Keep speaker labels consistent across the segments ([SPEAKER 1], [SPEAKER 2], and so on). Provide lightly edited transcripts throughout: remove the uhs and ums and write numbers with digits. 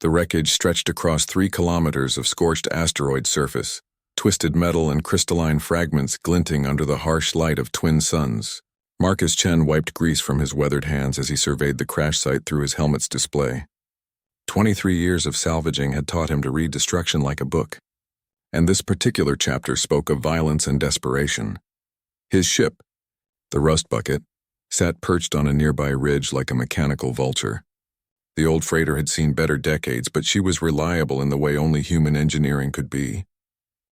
[SPEAKER 1] The wreckage stretched across 3 kilometers of scorched asteroid surface, twisted metal and crystalline fragments glinting under the harsh light of twin suns. Marcus Chen wiped grease from his weathered hands as he surveyed the crash site through his helmet's display. 23 years of salvaging had taught him to read destruction like a book, and this particular chapter spoke of violence and desperation. His ship, the Rust Bucket, sat perched on a nearby ridge like a mechanical vulture. The old freighter had seen better decades, but she was reliable in the way only human engineering could be.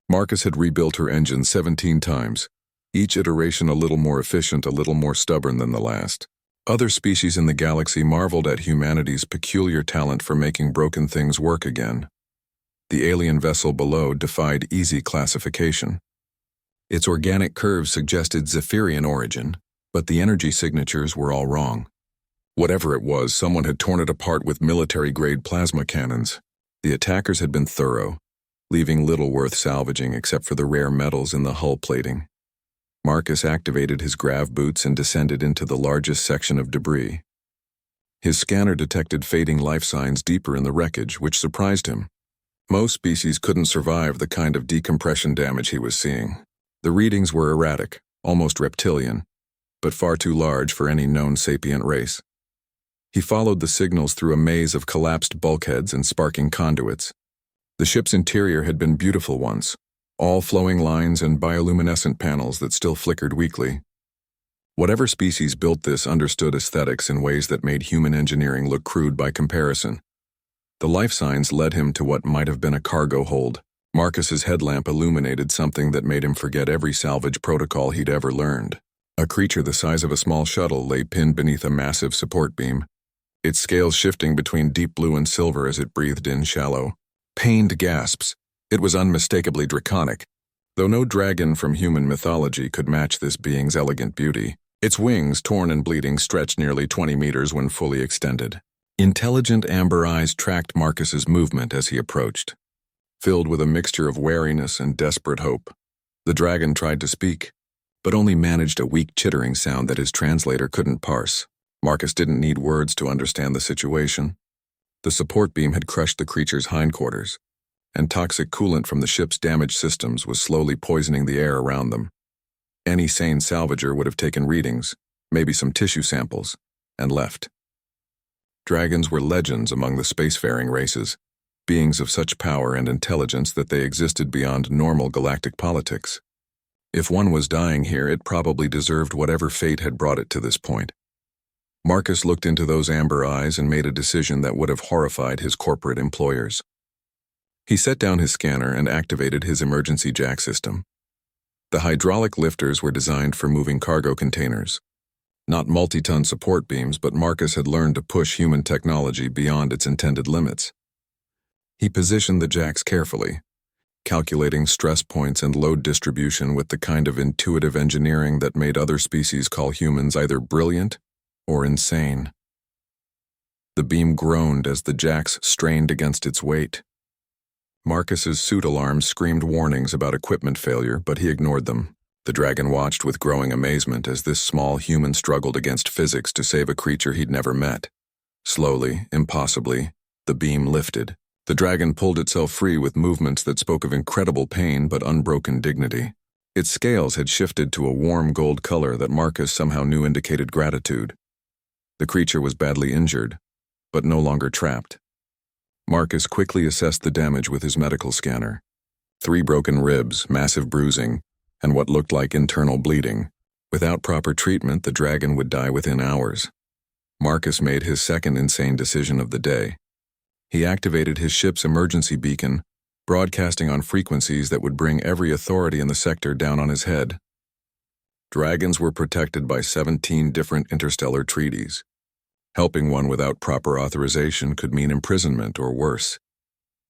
[SPEAKER 1] Marcus had rebuilt her engine 17 times, each iteration a little more efficient, a little more stubborn than the last. Other species in the galaxy marveled at humanity's peculiar talent for making broken things work again. The alien vessel below defied easy classification. Its organic curves suggested Zephyrian origin, but the energy signatures were all wrong. Whatever it was, someone had torn it apart with military-grade plasma cannons. The attackers had been thorough, leaving little worth salvaging except for the rare metals in the hull plating. Marcus activated his grav boots and descended into the largest section of debris. His scanner detected fading life signs deeper in the wreckage, which surprised him. Most species couldn't survive the kind of decompression damage he was seeing. The readings were erratic, almost reptilian, but far too large for any known sapient race. He followed the signals through a maze of collapsed bulkheads and sparking conduits. The ship's interior had been beautiful once, all flowing lines and bioluminescent panels that still flickered weakly. Whatever species built this understood aesthetics in ways that made human engineering look crude by comparison. The life signs led him to what might have been a cargo hold. Marcus's headlamp illuminated something that made him forget every salvage protocol he'd ever learned. A creature the size of a small shuttle lay pinned beneath a massive support beam, its scales shifting between deep blue and silver as it breathed in shallow, pained gasps. It was unmistakably draconic, though no dragon from human mythology could match this being's elegant beauty. Its wings, torn and bleeding, stretched nearly 20 meters when fully extended. Intelligent amber eyes tracked Marcus's movement as he approached. Filled with a mixture of wariness and desperate hope, the dragon tried to speak, but only managed a weak chittering sound that his translator couldn't parse. Marcus didn't need words to understand the situation. The support beam had crushed the creature's hindquarters, and toxic coolant from the ship's damaged systems was slowly poisoning the air around them. Any sane salvager would have taken readings, maybe some tissue samples, and left. Dragons were legends among the spacefaring races, beings of such power and intelligence that they existed beyond normal galactic politics. If one was dying here, it probably deserved whatever fate had brought it to this point. Marcus looked into those amber eyes and made a decision that would have horrified his corporate employers. He set down his scanner and activated his emergency jack system. The hydraulic lifters were designed for moving cargo containers. Not multi-ton support beams, but Marcus had learned to push human technology beyond its intended limits. He positioned the jacks carefully, calculating stress points and load distribution with the kind of intuitive engineering that made other species call humans either brilliant or insane. The beam groaned as the jacks strained against its weight. Marcus's suit alarms screamed warnings about equipment failure, but he ignored them. The dragon watched with growing amazement as this small human struggled against physics to save a creature he'd never met. Slowly, impossibly, the beam lifted. The dragon pulled itself free with movements that spoke of incredible pain but unbroken dignity. Its scales had shifted to a warm gold color that Marcus somehow knew indicated gratitude. The creature was badly injured, but no longer trapped. Marcus quickly assessed the damage with his medical scanner. 3 broken ribs, massive bruising, and what looked like internal bleeding. Without proper treatment, the dragon would die within hours. Marcus made his second insane decision of the day. He activated his ship's emergency beacon, broadcasting on frequencies that would bring every authority in the sector down on his head. Dragons were protected by 17 different interstellar treaties. Helping one without proper authorization could mean imprisonment or worse.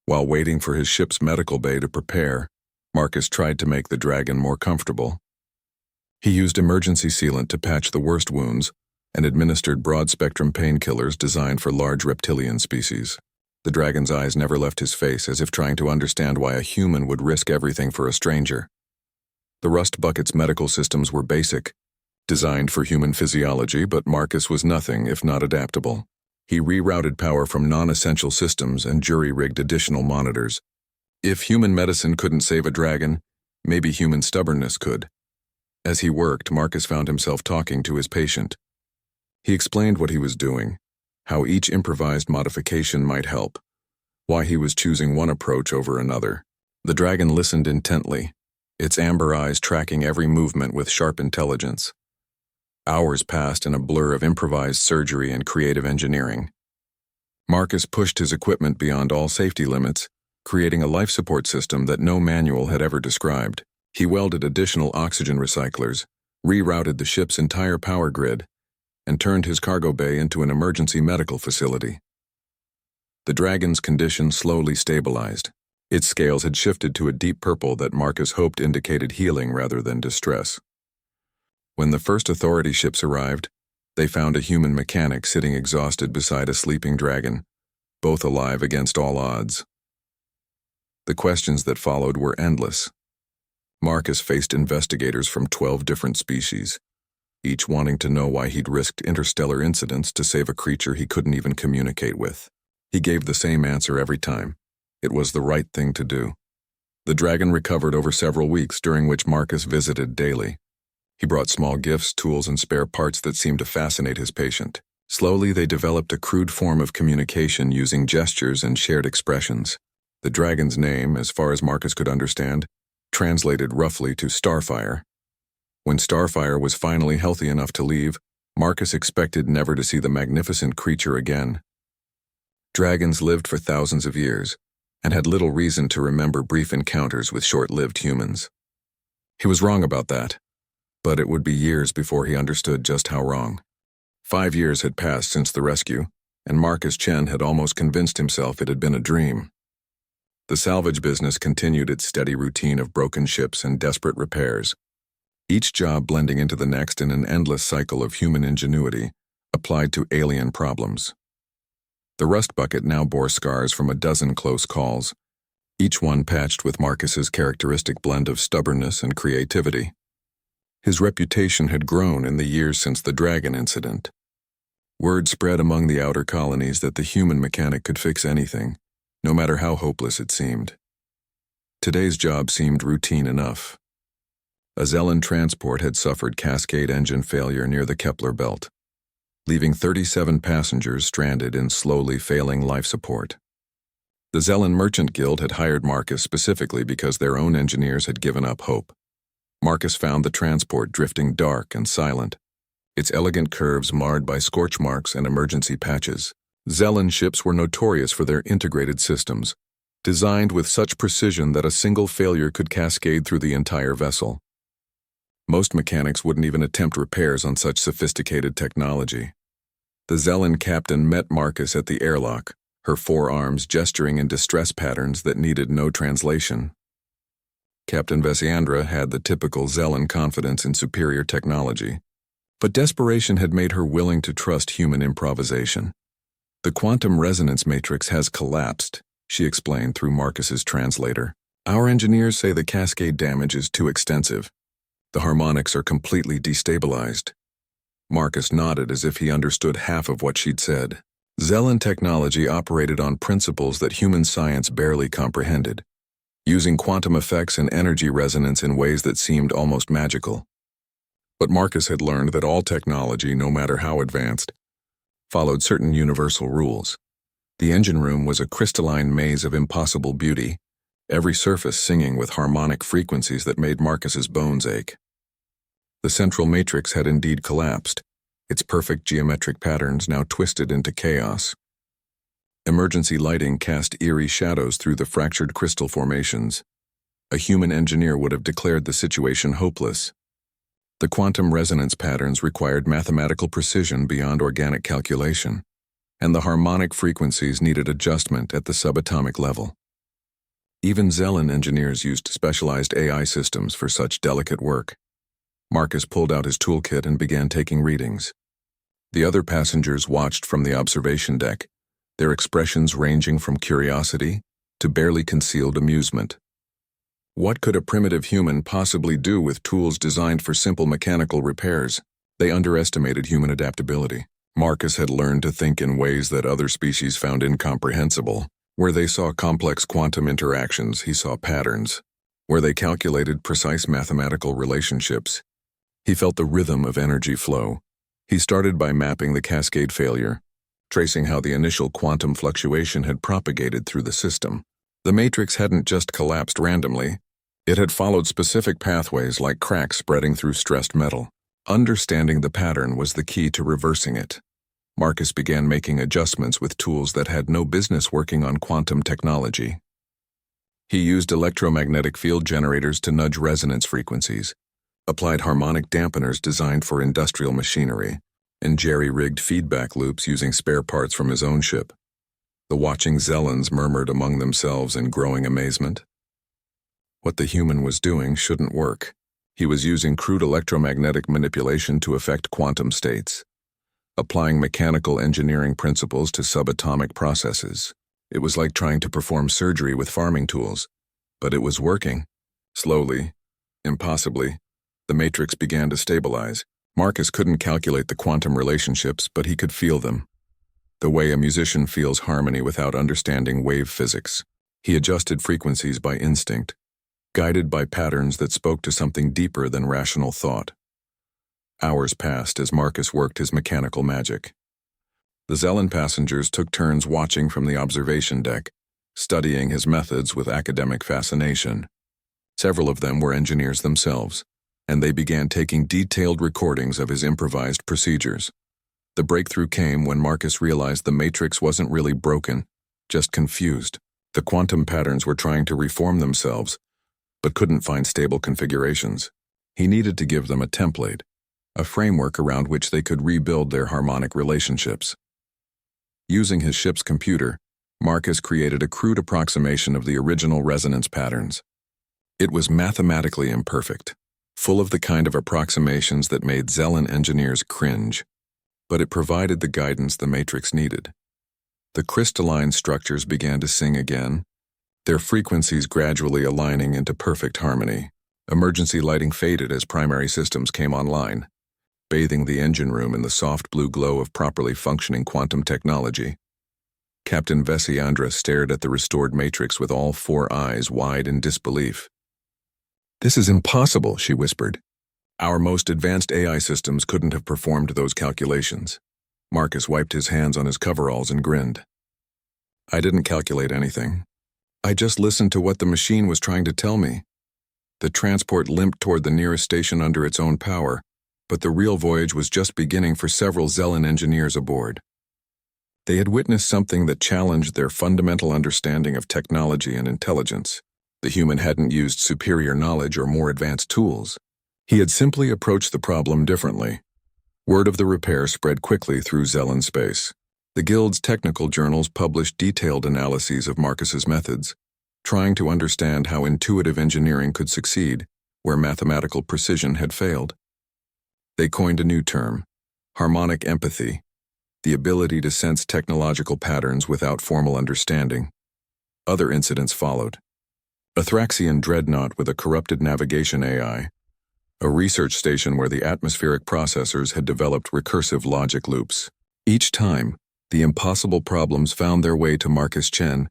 [SPEAKER 1] While waiting for his ship's medical bay to prepare, Marcus tried to make the dragon more comfortable. He used emergency sealant to patch the worst wounds and administered broad-spectrum painkillers designed for large reptilian species. The dragon's eyes never left his face, as if trying to understand why a human would risk everything for a stranger. The Rust Bucket's medical systems were basic, designed for human physiology, but Marcus was nothing if not adaptable. He rerouted power from non-essential systems and jury-rigged additional monitors. If human medicine couldn't save a dragon, maybe human stubbornness could. As he worked, Marcus found himself talking to his patient. He explained what he was doing, how each improvised modification might help, why he was choosing one approach over another. The dragon listened intently, its amber eyes tracking every movement with sharp intelligence. Hours passed in a blur of improvised surgery and creative engineering. Marcus pushed his equipment beyond all safety limits, creating a life support system that no manual had ever described. He welded additional oxygen recyclers, rerouted the ship's entire power grid, and turned his cargo bay into an emergency medical facility. The dragon's condition slowly stabilized. Its scales had shifted to a deep purple that Marcus hoped indicated healing rather than distress. When the first authority ships arrived, they found a human mechanic sitting exhausted beside a sleeping dragon, both alive against all odds. The questions that followed were endless. Marcus faced investigators from 12 different species, each wanting to know why he'd risked interstellar incidents to save a creature he couldn't even communicate with. He gave the same answer every time. It was the right thing to do. The dragon recovered over several weeks, during which Marcus visited daily. He brought small gifts, tools, and spare parts that seemed to fascinate his patient. Slowly, they developed a crude form of communication using gestures and shared expressions. The dragon's name, as far as Marcus could understand, translated roughly to Starfire. When Starfire was finally healthy enough to leave, Marcus expected never to see the magnificent creature again. Dragons lived for thousands of years, and had little reason to remember brief encounters with short-lived humans. He was wrong about that, but it would be years before he understood just how wrong. 5 years had passed since the rescue, and Marcus Chen had almost convinced himself it had been a dream. The salvage business continued its steady routine of broken ships and desperate repairs, each job blending into the next in an endless cycle of human ingenuity applied to alien problems. The rust bucket now bore scars from a dozen close calls, each one patched with Marcus's characteristic blend of stubbornness and creativity. His reputation had grown in the years since the dragon incident. Word spread among the outer colonies that the human mechanic could fix anything, no matter how hopeless it seemed. Today's job seemed routine enough. A Zellan transport had suffered cascade engine failure near the Kepler belt, leaving 37 passengers stranded in slowly failing life support. The Zellan Merchant Guild had hired Marcus specifically because their own engineers had given up hope. Marcus found the transport drifting dark and silent, its elegant curves marred by scorch marks and emergency patches. Zellan ships were notorious for their integrated systems, designed with such precision that a single failure could cascade through the entire vessel. Most mechanics wouldn't even attempt repairs on such sophisticated technology. The Zellan captain met Marcus at the airlock, her forearms gesturing in distress patterns that needed no translation. Captain Vesiandra had the typical Zellan confidence in superior technology, but desperation had made her willing to trust human improvisation. "The quantum resonance matrix has collapsed," she explained through Marcus's translator. "Our engineers say the cascade damage is too extensive. The harmonics are completely destabilized." Marcus nodded as if he understood half of what she'd said. Zellan technology operated on principles that human science barely comprehended, using quantum effects and energy resonance in ways that seemed almost magical. But Marcus had learned that all technology, no matter how advanced, followed certain universal rules. The engine room was a crystalline maze of impossible beauty, every surface singing with harmonic frequencies that made Marcus's bones ache. The central matrix had indeed collapsed, its perfect geometric patterns now twisted into chaos. Emergency lighting cast eerie shadows through the fractured crystal formations. A human engineer would have declared the situation hopeless. The quantum resonance patterns required mathematical precision beyond organic calculation, and the harmonic frequencies needed adjustment at the subatomic level. Even Zellan engineers used specialized AI systems for such delicate work. Marcus pulled out his toolkit and began taking readings. The other passengers watched from the observation deck, their expressions ranging from curiosity to barely concealed amusement. What could a primitive human possibly do with tools designed for simple mechanical repairs? They underestimated human adaptability. Marcus had learned to think in ways that other species found incomprehensible. Where they saw complex quantum interactions, he saw patterns. Where they calculated precise mathematical relationships, he felt the rhythm of energy flow. He started by mapping the cascade failure, tracing how the initial quantum fluctuation had propagated through the system. The matrix hadn't just collapsed randomly. It had followed specific pathways like cracks spreading through stressed metal. Understanding the pattern was the key to reversing it. Marcus began making adjustments with tools that had no business working on quantum technology. He used electromagnetic field generators to nudge resonance frequencies, applied harmonic dampeners designed for industrial machinery, and jerry-rigged feedback loops using spare parts from his own ship. The watching Zelans murmured among themselves in growing amazement. What the human was doing shouldn't work. He was using crude electromagnetic manipulation to affect quantum states, applying mechanical engineering principles to subatomic processes. It was like trying to perform surgery with farming tools, but it was working. Slowly, impossibly, the matrix began to stabilize. Marcus couldn't calculate the quantum relationships, but he could feel them. The way a musician feels harmony without understanding wave physics. He adjusted frequencies by instinct, guided by patterns that spoke to something deeper than rational thought. Hours passed as Marcus worked his mechanical magic. The Zelan passengers took turns watching from the observation deck, studying his methods with academic fascination. Several of them were engineers themselves, and they began taking detailed recordings of his improvised procedures. The breakthrough came when Marcus realized the matrix wasn't really broken, just confused. The quantum patterns were trying to reform themselves, but couldn't find stable configurations. He needed to give them a template, a framework around which they could rebuild their harmonic relationships. Using his ship's computer, Marcus created a crude approximation of the original resonance patterns. It was mathematically imperfect, full of the kind of approximations that made Zelan engineers cringe, but it provided the guidance the matrix needed. The crystalline structures began to sing again, their frequencies gradually aligning into perfect harmony. Emergency lighting faded as primary systems came online, bathing the engine room in the soft blue glow of properly functioning quantum technology. Captain Vesiandra stared at the restored matrix with all four eyes wide in disbelief. "This is impossible," she whispered. "Our most advanced AI systems couldn't have performed those calculations." Marcus wiped his hands on his coveralls and grinned. "I didn't calculate anything. I just listened to what the machine was trying to tell me." The transport limped toward the nearest station under its own power, but the real voyage was just beginning for several Zelan engineers aboard. They had witnessed something that challenged their fundamental understanding of technology and intelligence. The human hadn't used superior knowledge or more advanced tools. He had simply approached the problem differently. Word of the repair spread quickly through Zelan space. The Guild's technical journals published detailed analyses of Marcus's methods, trying to understand how intuitive engineering could succeed where mathematical precision had failed. They coined a new term, harmonic empathy, the ability to sense technological patterns without formal understanding. Other incidents followed. A Thraxian dreadnought with a corrupted navigation AI, a research station where the atmospheric processors had developed recursive logic loops. Each time, the impossible problems found their way to Marcus Chen,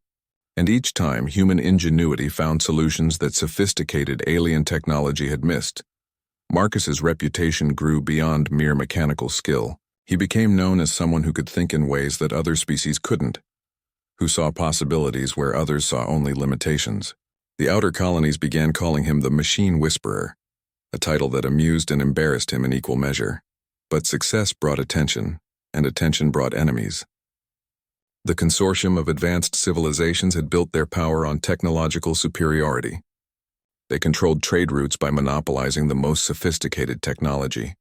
[SPEAKER 1] and each time human ingenuity found solutions that sophisticated alien technology had missed. Marcus's reputation grew beyond mere mechanical skill. He became known as someone who could think in ways that other species couldn't, who saw possibilities where others saw only limitations. The outer colonies began calling him the Machine Whisperer, a title that amused and embarrassed him in equal measure. But success brought attention, and attention brought enemies. The consortium of advanced civilizations had built their power on technological superiority. They controlled trade routes by monopolizing the most sophisticated technology,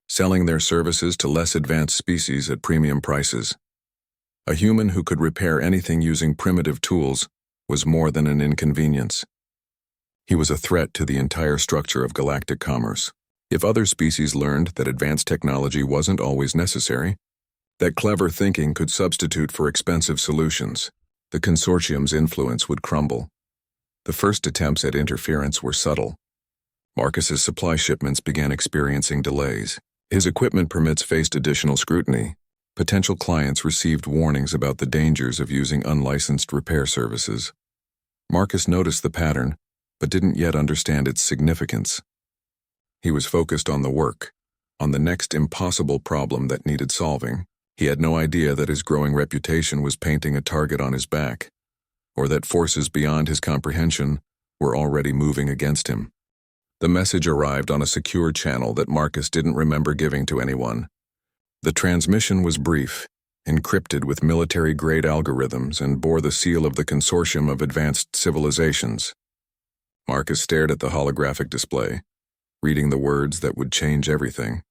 [SPEAKER 1] selling their services to less advanced species at premium prices. A human who could repair anything using primitive tools was more than an inconvenience. He was a threat to the entire structure of galactic commerce. If other species learned that advanced technology wasn't always necessary, that clever thinking could substitute for expensive solutions, the consortium's influence would crumble. The first attempts at interference were subtle. Marcus's supply shipments began experiencing delays. His equipment permits faced additional scrutiny. Potential clients received warnings about the dangers of using unlicensed repair services. Marcus noticed the pattern, but didn't yet understand its significance. He was focused on the work, on the next impossible problem that needed solving. He had no idea that his growing reputation was painting a target on his back, or that forces beyond his comprehension were already moving against him. The message arrived on a secure channel that Marcus didn't remember giving to anyone. The transmission was brief, encrypted with military-grade algorithms, and bore the seal of the Consortium of Advanced Civilizations. Marcus stared at the holographic display, reading the words that would change everything.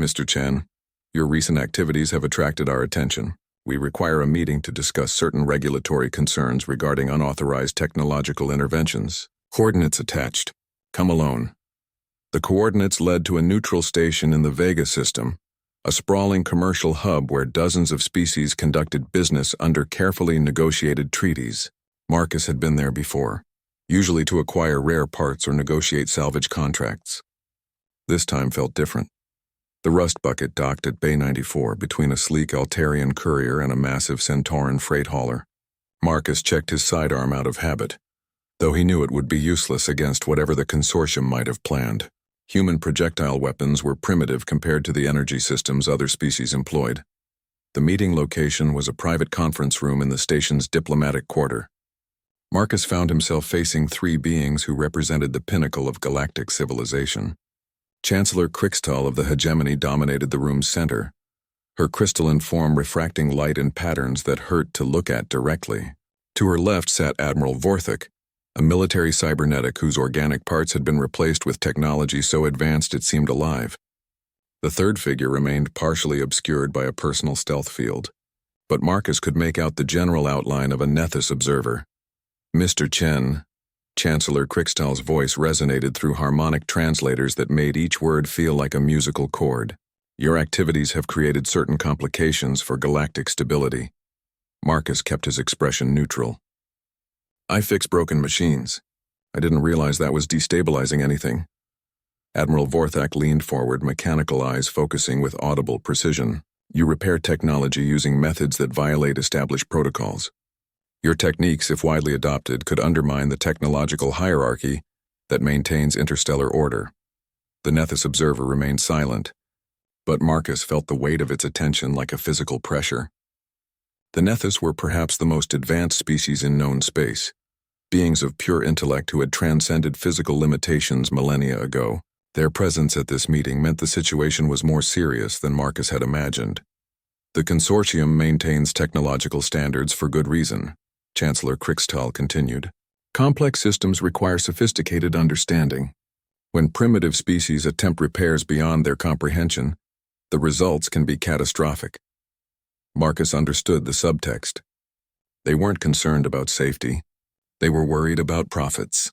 [SPEAKER 1] "Mr. Chen, your recent activities have attracted our attention. We require a meeting to discuss certain regulatory concerns regarding unauthorized technological interventions. Coordinates attached. Come alone." The coordinates led to a neutral station in the Vega system, a sprawling commercial hub where dozens of species conducted business under carefully negotiated treaties. Marcus had been there before, usually to acquire rare parts or negotiate salvage contracts. This time felt different. The rust bucket docked at Bay 94 between a sleek Altarian courier and a massive Centauran freight hauler. Marcus checked his sidearm out of habit, though he knew it would be useless against whatever the Consortium might have planned. Human projectile weapons were primitive compared to the energy systems other species employed. The meeting location was a private conference room in the station's diplomatic quarter. Marcus found himself facing three beings who represented the pinnacle of galactic civilization. Chancellor Crixtal of the Hegemony dominated the room's center, her crystalline form refracting light in patterns that hurt to look at directly. To her left sat Admiral Vorthik, a military cybernetic whose organic parts had been replaced with technology so advanced it seemed alive. The third figure remained partially obscured by a personal stealth field, but Marcus could make out the general outline of a Nethys observer. "Mr. Chen," Chancellor Crixtal's voice resonated through harmonic translators that made each word feel like a musical chord. "Your activities have created certain complications for galactic stability." Marcus kept his expression neutral. "I fix broken machines. I didn't realize that was destabilizing anything." Admiral Vorthak leaned forward, mechanical eyes focusing with audible precision. "You repair technology using methods that violate established protocols. Your techniques, if widely adopted, could undermine the technological hierarchy that maintains interstellar order." The Nethys observer remained silent, but Marcus felt the weight of its attention like a physical pressure. The Nethys were perhaps the most advanced species in known space, beings of pure intellect who had transcended physical limitations millennia ago. Their presence at this meeting meant the situation was more serious than Marcus had imagined. "The Consortium maintains technological standards for good reason," Chancellor Crixtal continued. "Complex systems require sophisticated understanding. When primitive species attempt repairs beyond their comprehension, the results can be catastrophic." Marcus understood the subtext. They weren't concerned about safety. They were worried about profits.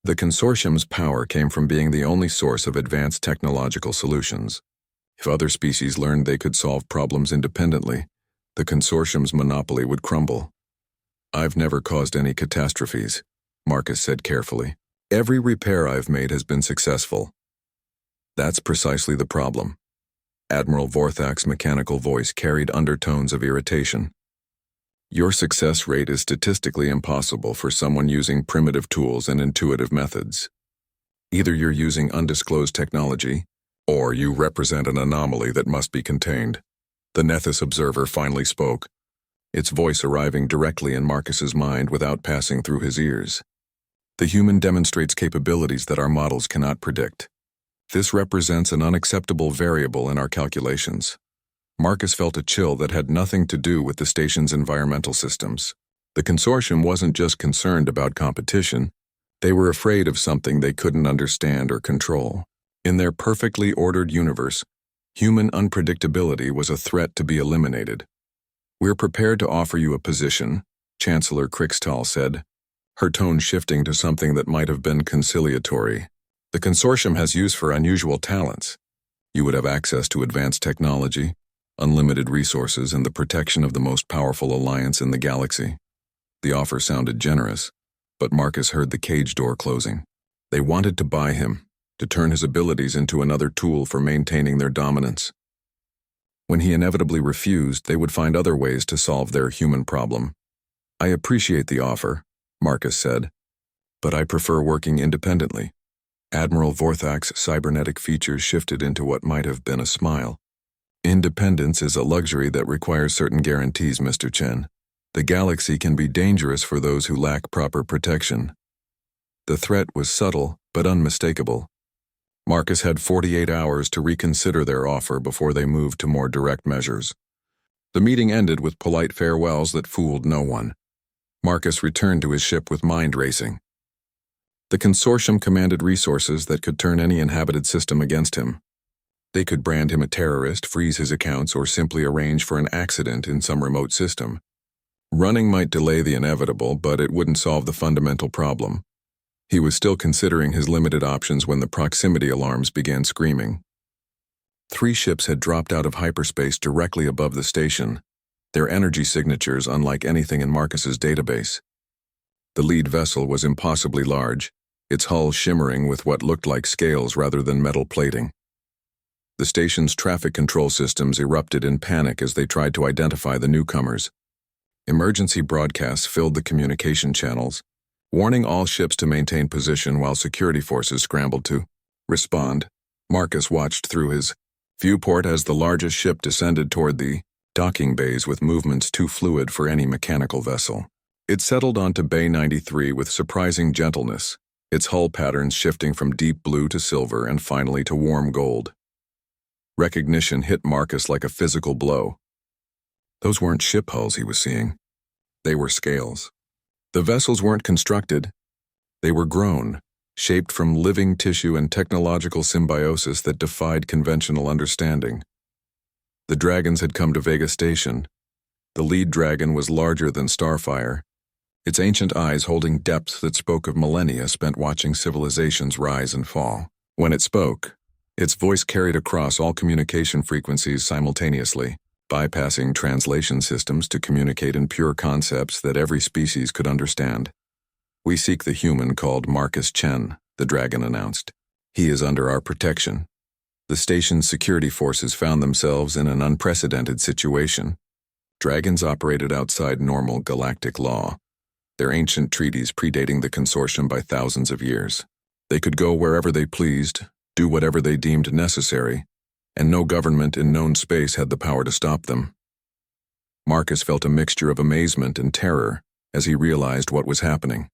[SPEAKER 1] The Consortium's power came from being the only source of advanced technological solutions. If other species learned they could solve problems independently, the Consortium's monopoly would crumble. "I've never caused any catastrophes," Marcus said carefully. "Every repair I've made has been successful." "That's precisely the problem." Admiral Vorthak's mechanical voice carried undertones of irritation. "Your success rate is statistically impossible for someone using primitive tools and intuitive methods. Either you're using undisclosed technology, or you represent an anomaly that must be contained." The Nethys observer finally spoke, its voice arriving directly in Marcus's mind without passing through his ears. "The human demonstrates capabilities that our models cannot predict. This represents an unacceptable variable in our calculations." Marcus felt a chill that had nothing to do with the station's environmental systems. The Consortium wasn't just concerned about competition, they were afraid of something they couldn't understand or control. In their perfectly ordered universe, human unpredictability was a threat to be eliminated. "We're prepared to offer you a position," Chancellor Crixtal said, her tone shifting to something that might have been conciliatory. "The Consortium has use for unusual talents. You would have access to advanced technology, unlimited resources, and the protection of the most powerful alliance in the galaxy." The offer sounded generous, but Marcus heard the cage door closing. They wanted to buy him, to turn his abilities into another tool for maintaining their dominance. When he inevitably refused, they would find other ways to solve their human problem. "I appreciate the offer," Marcus said, "but I prefer working independently." Admiral Vorthak's cybernetic features shifted into what might have been a smile. "Independence is a luxury that requires certain guarantees, Mr. Chen. The galaxy can be dangerous for those who lack proper protection." The threat was subtle, but unmistakable. Marcus had 48 hours to reconsider their offer before they moved to more direct measures. The meeting ended with polite farewells that fooled no one. Marcus returned to his ship with mind racing. The consortium commanded resources that could turn any inhabited system against him. They could brand him a terrorist, freeze his accounts, or simply arrange for an accident in some remote system. Running might delay the inevitable, but it wouldn't solve the fundamental problem. He was still considering his limited options when the proximity alarms began screaming. 3 ships had dropped out of hyperspace directly above the station, their energy signatures unlike anything in Marcus's database. The lead vessel was impossibly large, its hull shimmering with what looked like scales rather than metal plating. The station's traffic control systems erupted in panic as they tried to identify the newcomers. Emergency broadcasts filled the communication channels, warning all ships to maintain position while security forces scrambled to respond. Marcus watched through his viewport as the largest ship descended toward the docking bays with movements too fluid for any mechanical vessel. It settled onto Bay 93 with surprising gentleness, its hull patterns shifting from deep blue to silver and finally to warm gold. Recognition hit Marcus like a physical blow. Those weren't ship hulls he was seeing. They were scales. The vessels weren't constructed. They were grown, shaped from living tissue and technological symbiosis that defied conventional understanding. The dragons had come to Vega Station. The lead dragon was larger than Starfire, its ancient eyes holding depths that spoke of millennia spent watching civilizations rise and fall. When it spoke, its voice carried across all communication frequencies simultaneously, bypassing translation systems to communicate in pure concepts that every species could understand. "We seek the human called Marcus Chen," the dragon announced. "He is under our protection." The station's security forces found themselves in an unprecedented situation. Dragons operated outside normal galactic law, their ancient treaties predating the consortium by thousands of years. They could go wherever they pleased, do whatever they deemed necessary, and no government in known space had the power to stop them. Marcus felt a mixture of amazement and terror as he realized what was happening.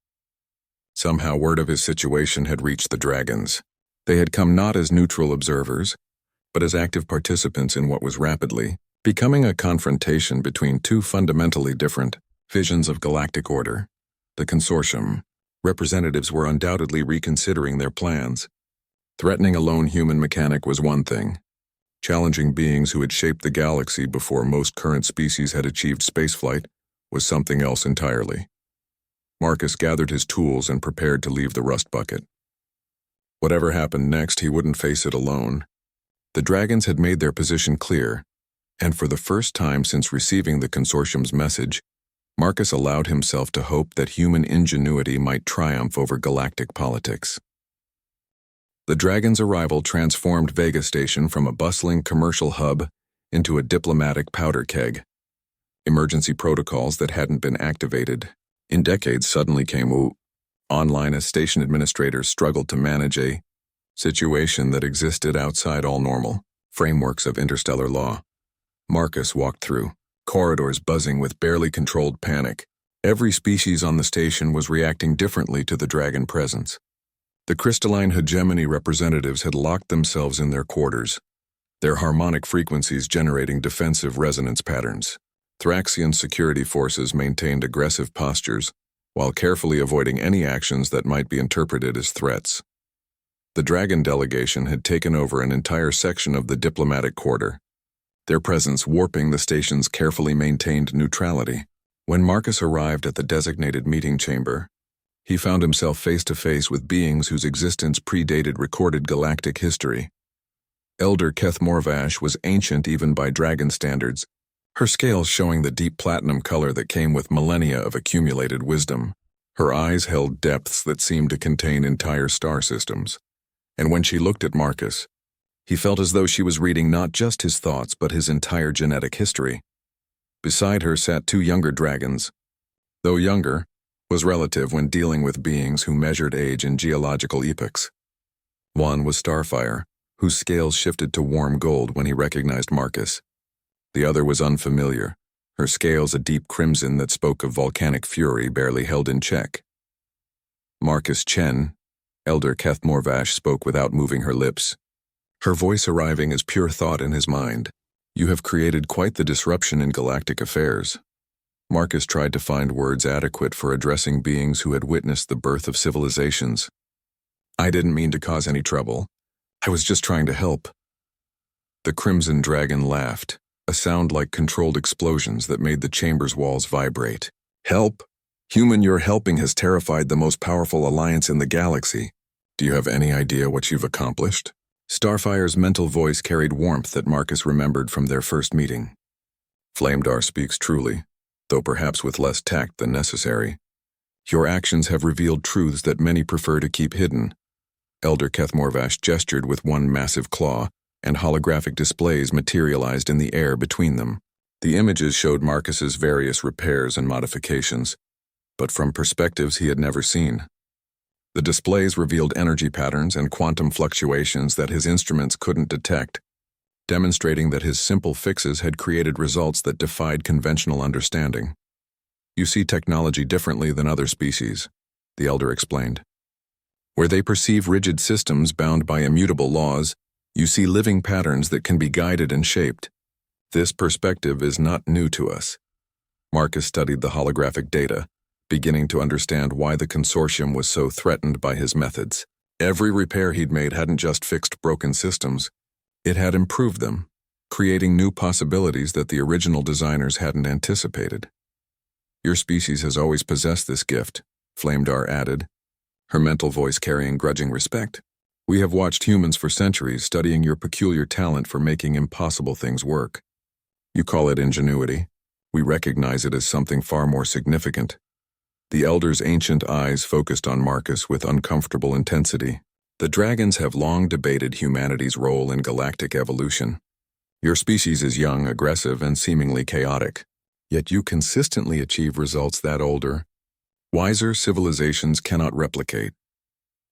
[SPEAKER 1] Somehow word of his situation had reached the dragons. They had come not as neutral observers, but as active participants in what was rapidly becoming a confrontation between 2 fundamentally different visions of galactic order. The consortium representatives were undoubtedly reconsidering their plans. Threatening a lone human mechanic was one thing. Challenging beings who had shaped the galaxy before most current species had achieved spaceflight was something else entirely. Marcus gathered his tools and prepared to leave the rust bucket. Whatever happened next, he wouldn't face it alone. The dragons had made their position clear, and for the first time since receiving the consortium's message, Marcus allowed himself to hope that human ingenuity might triumph over galactic politics. The Dragon's arrival transformed Vega Station from a bustling commercial hub into a diplomatic powder keg. Emergency protocols that hadn't been activated in decades suddenly came online as station administrators struggled to manage a situation that existed outside all normal frameworks of interstellar law. Marcus walked through corridors buzzing with barely controlled panic. Every species on the station was reacting differently to the dragon presence. The crystalline hegemony representatives had locked themselves in their quarters, their harmonic frequencies generating defensive resonance patterns. Thraxian security forces maintained aggressive postures, while carefully avoiding any actions that might be interpreted as threats. The dragon delegation had taken over an entire section of the diplomatic quarter, their presence warping the station's carefully maintained neutrality. When Marcus arrived at the designated meeting chamber, he found himself face to face with beings whose existence predated recorded galactic history. Elder Keth Morvash was ancient even by dragon standards, her scales showing the deep platinum color that came with millennia of accumulated wisdom. Her eyes held depths that seemed to contain entire star systems. And when she looked at Marcus, He felt as though she was reading not just his thoughts but his entire genetic history. Beside her sat two younger dragons. Though younger, was relative when dealing with beings who measured age in geological epochs. One was Starfire, whose scales shifted to warm gold when he recognized Marcus. The other was unfamiliar, her scales a deep crimson that spoke of volcanic fury barely held in check. Marcus Chen, Elder Keth Morvash, spoke without moving her lips, her voice arriving as pure thought in his mind. You have created quite the disruption in galactic affairs. Marcus tried to find words adequate for addressing beings who had witnessed the birth of civilizations. I didn't mean to cause any trouble. I was just trying to help. The Crimson Dragon laughed, a sound like controlled explosions that made the chamber's walls vibrate. Help? Human your helping has terrified the most powerful alliance in the galaxy. Do you have any idea what you've accomplished? Starfire's mental voice carried warmth that Marcus remembered from their first meeting. Flamedar speaks truly, though perhaps with less tact than necessary. Your actions have revealed truths that many prefer to keep hidden. Elder Keth Morvash gestured with one massive claw, and holographic displays materialized in the air between them. The images showed Marcus's various repairs and modifications, but from perspectives he had never seen. The displays revealed energy patterns and quantum fluctuations that his instruments couldn't detect, demonstrating that his simple fixes had created results that defied conventional understanding. You see technology differently than other species, the Elder explained. Where they perceive rigid systems bound by immutable laws, you see living patterns that can be guided and shaped. This perspective is not new to us. Marcus studied the holographic data, beginning to understand why the consortium was so threatened by his methods. Every repair he'd made hadn't just fixed broken systems, it had improved them, creating new possibilities that the original designers hadn't anticipated. Your species has always possessed this gift, Flamedar added, her mental voice carrying grudging respect. We have watched humans for centuries studying your peculiar talent for making impossible things work. You call it ingenuity. We recognize it as something far more significant. The Elder's ancient eyes focused on Marcus with uncomfortable intensity. The dragons have long debated humanity's role in galactic evolution. Your species is young, aggressive, and seemingly chaotic. Yet you consistently achieve results that older, wiser civilizations cannot replicate.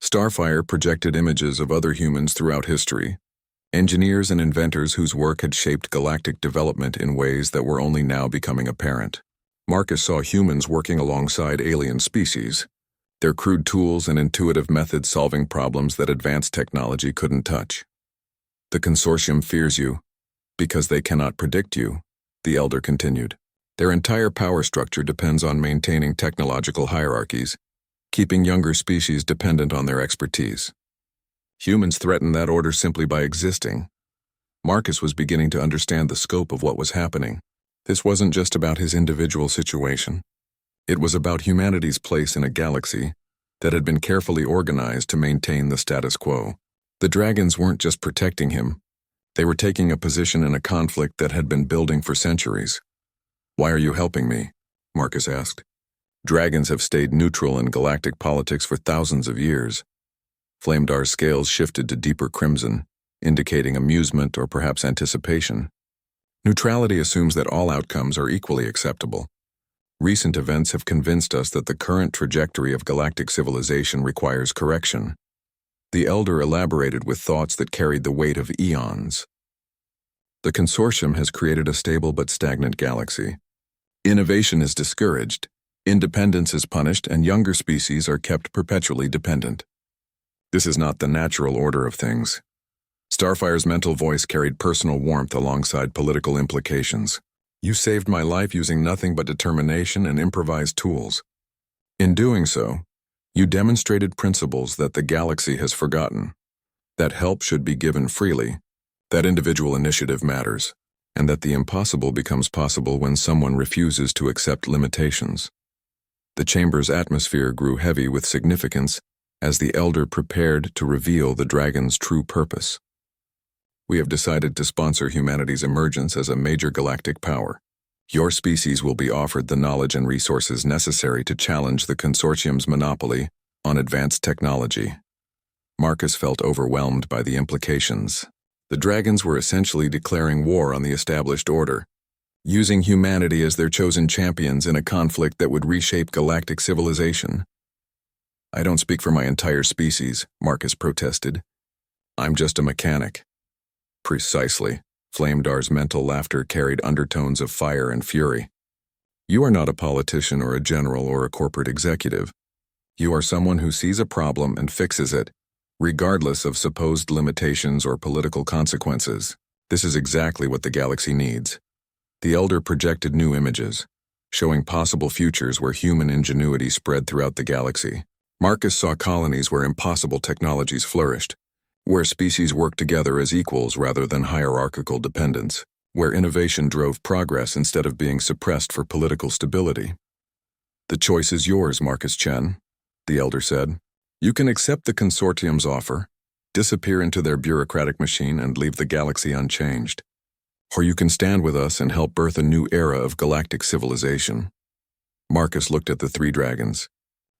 [SPEAKER 1] Starfire projected images of other humans throughout history, engineers and inventors whose work had shaped galactic development in ways that were only now becoming apparent. Marcus saw humans working alongside alien species, their crude tools and intuitive methods solving problems that advanced technology couldn't touch. The consortium fears you, because they cannot predict you, the Elder continued. Their entire power structure depends on maintaining technological hierarchies, keeping younger species dependent on their expertise. Humans threaten that order simply by existing. Marcus was beginning to understand the scope of what was happening. This wasn't just about his individual situation. It was about humanity's place in a galaxy that had been carefully organized to maintain the status quo. The dragons weren't just protecting him. They were taking a position in a conflict that had been building for centuries. Why are you helping me? Marcus asked. Dragons have stayed neutral in galactic politics for thousands of years. Flamedar's scales shifted to deeper crimson, indicating amusement or perhaps anticipation. Neutrality assumes that all outcomes are equally acceptable. Recent events have convinced us that the current trajectory of galactic civilization requires correction. The Elder elaborated with thoughts that carried the weight of eons. The consortium has created a stable but stagnant galaxy. Innovation is discouraged, independence is punished, and younger species are kept perpetually dependent. This is not the natural order of things. Starfire's mental voice carried personal warmth alongside political implications. You saved my life using nothing but determination and improvised tools. In doing so, you demonstrated principles that the galaxy has forgotten. That help should be given freely, that individual initiative matters, and that the impossible becomes possible when someone refuses to accept limitations. The chamber's atmosphere grew heavy with significance as the Elder prepared to reveal the dragon's true purpose. We have decided to sponsor humanity's emergence as a major galactic power. Your species will be offered the knowledge and resources necessary to challenge the consortium's monopoly on advanced technology. Marcus felt overwhelmed by the implications. The dragons were essentially declaring war on the established order, using humanity as their chosen champions in a conflict that would reshape galactic civilization. "I don't speak for my entire species," Marcus protested. "I'm just a mechanic." "Precisely." Flamedar's mental laughter carried undertones of fire and fury. "You are not a politician or a general or a corporate executive. You are someone who sees a problem and fixes it, regardless of supposed limitations or political consequences. This is exactly what the galaxy needs." The Elder projected new images, showing possible futures where human ingenuity spread throughout the galaxy. Marcus saw colonies where impossible technologies flourished, where species worked together as equals rather than hierarchical dependence, where innovation drove progress instead of being suppressed for political stability. "The choice is yours, Marcus Chen," the Elder said. "You can accept the consortium's offer, disappear into their bureaucratic machine and leave the galaxy unchanged. Or you can stand with us and help birth a new era of galactic civilization." Marcus looked at the three dragons,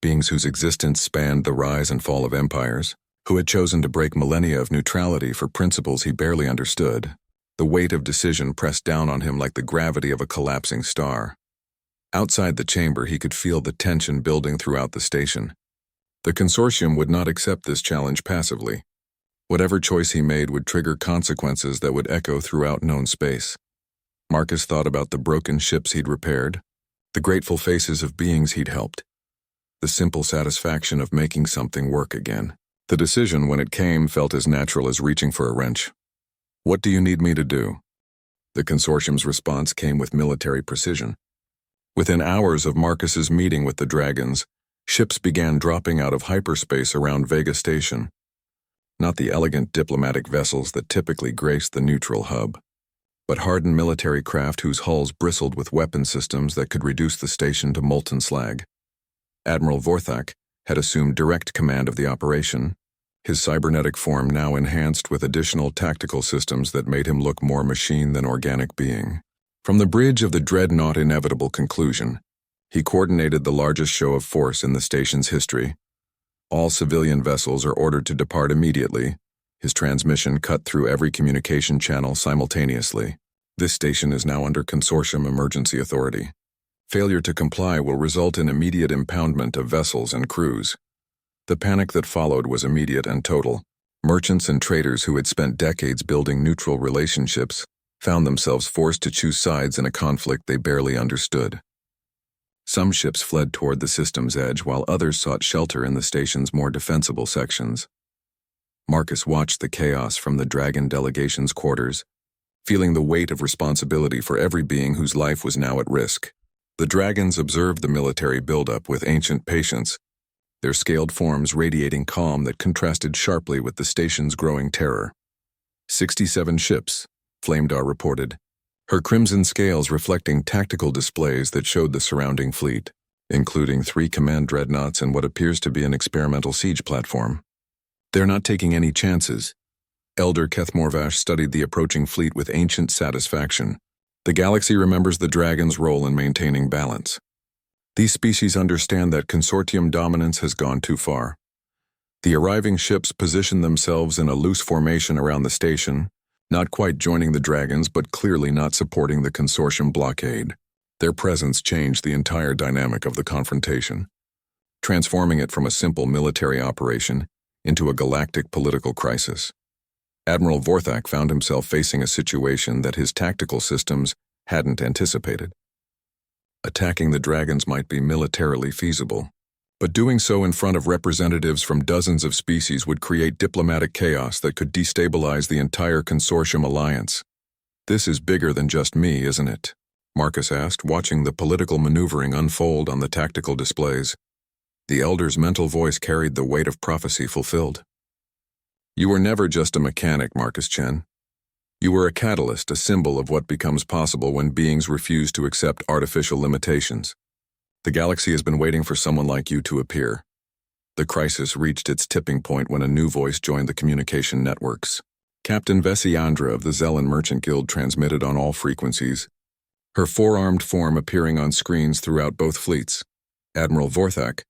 [SPEAKER 1] beings whose existence spanned the rise and fall of empires, who had chosen to break millennia of neutrality for principles he barely understood. The weight of decision pressed down on him like the gravity of a collapsing star. Outside the chamber, he could feel the tension building throughout the station. The consortium would not accept this challenge passively. Whatever choice he made would trigger consequences that would echo throughout known space. Marcus thought about the broken ships he'd repaired, the grateful faces of beings he'd helped, the simple satisfaction of making something work again. The decision, when it came, felt as natural as reaching for a wrench. "What do you need me to do?" The consortium's response came with military precision. Within hours of Marcus's meeting with the dragons, ships began dropping out of hyperspace around Vega Station. Not the elegant diplomatic vessels that typically graced the neutral hub, but hardened military craft whose hulls bristled with weapon systems that could reduce the station to molten slag. Admiral Vorthak had assumed direct command of the operation, his cybernetic form now enhanced with additional tactical systems that made him look more machine than organic being. From the bridge of the dreadnought inevitable conclusion, he coordinated the largest show of force in the station's history. All civilian vessels are ordered to depart immediately, his transmission cut through every communication channel simultaneously. This station is now under consortium emergency authority. Failure to comply will result in immediate impoundment of vessels and crews. The panic that followed was immediate and total. Merchants and traders who had spent decades building neutral relationships found themselves forced to choose sides in a conflict they barely understood. Some ships fled toward the system's edge while others sought shelter in the station's more defensible sections. Marcus watched the chaos from the Dragon delegation's quarters, feeling the weight of responsibility for every being whose life was now at risk. The dragons observed the military buildup with ancient patience, their scaled forms radiating calm that contrasted sharply with the station's growing terror. 67 ships, Flamedar reported, her crimson scales reflecting tactical displays that showed the surrounding fleet, including 3 command dreadnoughts and what appears to be an experimental siege platform. "They're not taking any chances." Elder Kethmorvash studied the approaching fleet with ancient satisfaction. "The galaxy remembers the dragon's role in maintaining balance. These species understand that consortium dominance has gone too far." The arriving ships positioned themselves in a loose formation around the station, not quite joining the dragons but clearly not supporting the consortium blockade. Their presence changed the entire dynamic of the confrontation, transforming it from a simple military operation into a galactic political crisis. Admiral Vorthak found himself facing a situation that his tactical systems hadn't anticipated. Attacking the dragons might be militarily feasible, but doing so in front of representatives from dozens of species would create diplomatic chaos that could destabilize the entire consortium alliance. "This is bigger than just me, isn't it?" Marcus asked, watching the political maneuvering unfold on the tactical displays. The Elder's mental voice carried the weight of prophecy fulfilled. "You were never just a mechanic, Marcus Chen. You were a catalyst, a symbol of what becomes possible when beings refuse to accept artificial limitations. The galaxy has been waiting for someone like you to appear." The crisis reached its tipping point when a new voice joined the communication networks. Captain Vesiandra of the Zelen Merchant Guild transmitted on all frequencies, her 4-armed form appearing on screens throughout both fleets. "Admiral Vorthak,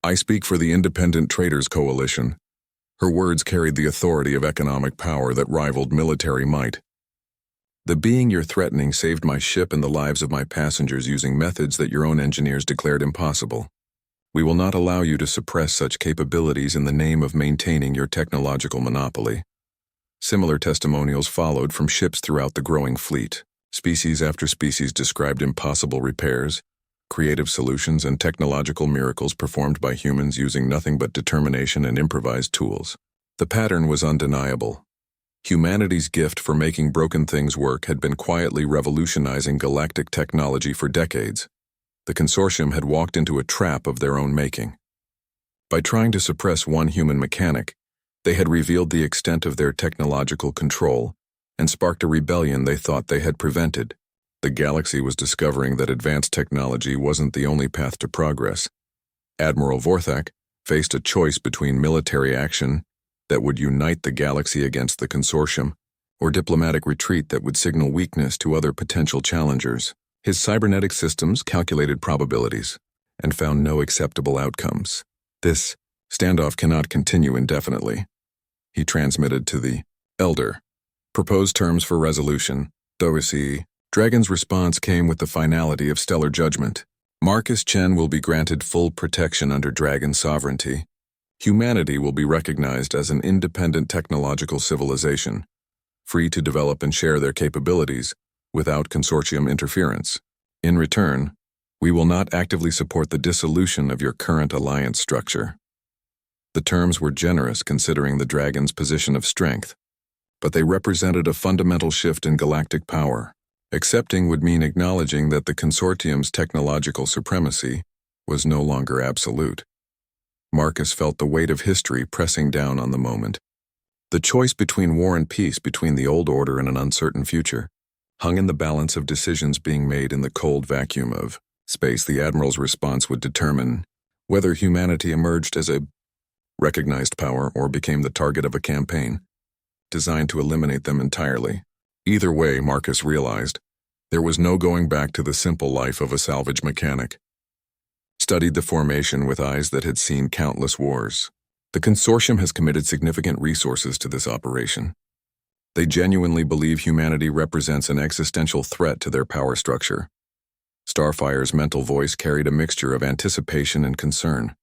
[SPEAKER 1] I speak for the Independent Traders Coalition. Her words carried the authority of economic power that rivaled military might. "The being you're threatening saved my ship and the lives of my passengers using methods that your own engineers declared impossible. We will not allow you to suppress such capabilities in the name of maintaining your technological monopoly." Similar testimonials followed from ships throughout the growing fleet. Species after species described impossible repairs, creative solutions, and technological miracles performed by humans using nothing but determination and improvised tools. The pattern was undeniable. Humanity's gift for making broken things work had been quietly revolutionizing galactic technology for decades. The consortium had walked into a trap of their own making. By trying to suppress one human mechanic, they had revealed the extent of their technological control and sparked a rebellion they thought they had prevented. The galaxy was discovering that advanced technology wasn't the only path to progress. Admiral Vorthak faced a choice between military action that would unite the galaxy against the consortium, or diplomatic retreat that would signal weakness to other potential challengers. His cybernetic systems calculated probabilities and found no acceptable outcomes. "This standoff cannot continue indefinitely," he transmitted to the Elder. "Proposed terms for resolution, Doisi." Dragon's response came with the finality of stellar judgment. Marcus Chen will be granted full protection under Dragon sovereignty. Humanity will be recognized as an independent technological civilization, free to develop and share their capabilities without consortium interference. In return, we will not actively support the dissolution of your current alliance structure. The terms were generous considering the Dragon's position of strength, but they represented a fundamental shift in galactic power. Accepting would mean acknowledging that the consortium's technological supremacy was no longer absolute. Marcus felt the weight of history pressing down on the moment. The choice between war and peace, between the old order and an uncertain future, hung in the balance of decisions being made in the cold vacuum of space. The Admiral's response would determine whether humanity emerged as a recognized power or became the target of a campaign designed to eliminate them entirely. Either way, Marcus realized, there was no going back to the simple life of a salvage mechanic. Studied the formation with eyes that had seen countless wars. The consortium has committed significant resources to this operation. They genuinely believe humanity represents an existential threat to their power structure. Starfire's mental voice carried a mixture of anticipation and concern.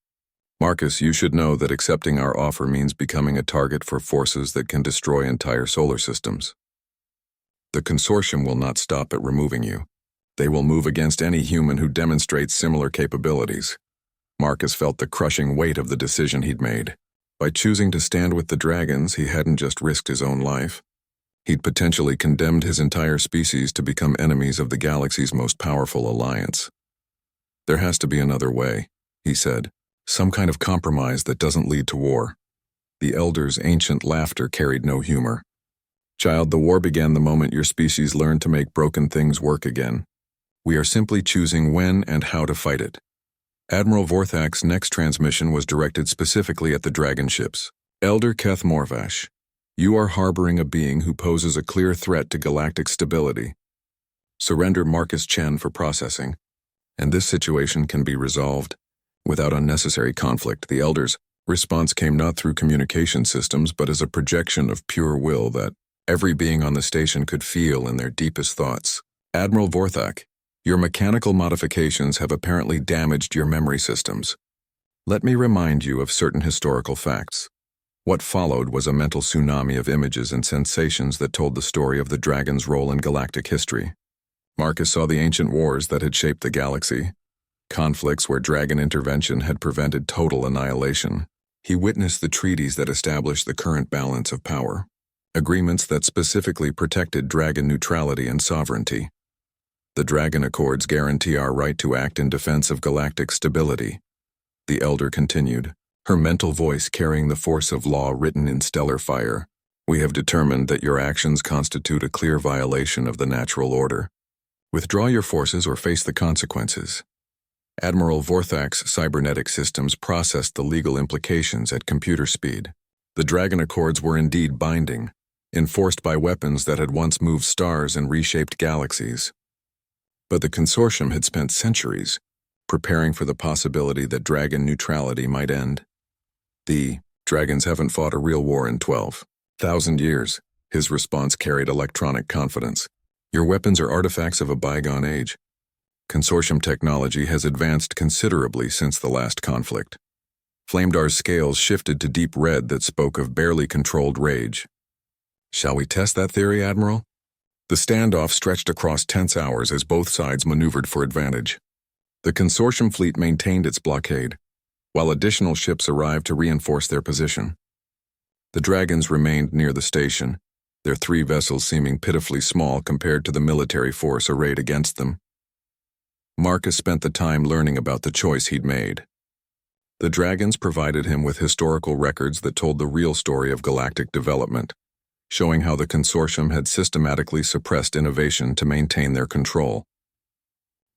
[SPEAKER 1] "Marcus, you should know that accepting our offer means becoming a target for forces that can destroy entire solar systems. The consortium will not stop at removing you. They will move against any human who demonstrates similar capabilities." Marcus felt the crushing weight of the decision he'd made. By choosing to stand with the Dragons, he hadn't just risked his own life. He'd potentially condemned his entire species to become enemies of the galaxy's most powerful alliance. "There has to be another way," he said. "Some kind of compromise that doesn't lead to war." The Elder's ancient laughter carried no humor. "Child, the war began the moment your species learned to make broken things work again. We are simply choosing when and how to fight it." Admiral Vorthak's next transmission was directed specifically at the Dragon ships. "Elder Keth Morvash, you are harboring a being who poses a clear threat to galactic stability. Surrender Marcus Chen for processing, and this situation can be resolved without unnecessary conflict." The Elder's response came not through communication systems but as a projection of pure will that every being on the station could feel in their deepest thoughts. "Admiral Vorthak, your mechanical modifications have apparently damaged your memory systems. Let me remind you of certain historical facts." What followed was a mental tsunami of images and sensations that told the story of the Dragon's role in galactic history. Marcus saw the ancient wars that had shaped the galaxy, conflicts where Dragon intervention had prevented total annihilation. He witnessed the treaties that established the current balance of power, agreements that specifically protected Dragon neutrality and sovereignty. "The Dragon Accords guarantee our right to act in defense of galactic stability," the Elder continued, her mental voice carrying the force of law written in stellar fire. "We have determined that your actions constitute a clear violation of the natural order. Withdraw your forces or face the consequences." Admiral Vorthak's cybernetic systems processed the legal implications at computer speed. The Dragon Accords were indeed binding, enforced by weapons that had once moved stars and reshaped galaxies. But the consortium had spent centuries preparing for the possibility that Dragon neutrality might end. The Dragons haven't fought a real war in 12,000 years. His response carried electronic confidence. Your weapons are artifacts of a bygone age. Consortium technology has advanced considerably since the last conflict. Flamedar's scales shifted to deep red that spoke of barely controlled rage. Shall we test that theory, Admiral? The standoff stretched across tense hours as both sides maneuvered for advantage. The Consortium fleet maintained its blockade, while additional ships arrived to reinforce their position. The Dragons remained near the station, their 3 vessels seeming pitifully small compared to the military force arrayed against them. Marcus spent the time learning about the choice he'd made. The Dragons provided him with historical records that told the real story of galactic development, showing how the Consortium had systematically suppressed innovation to maintain their control.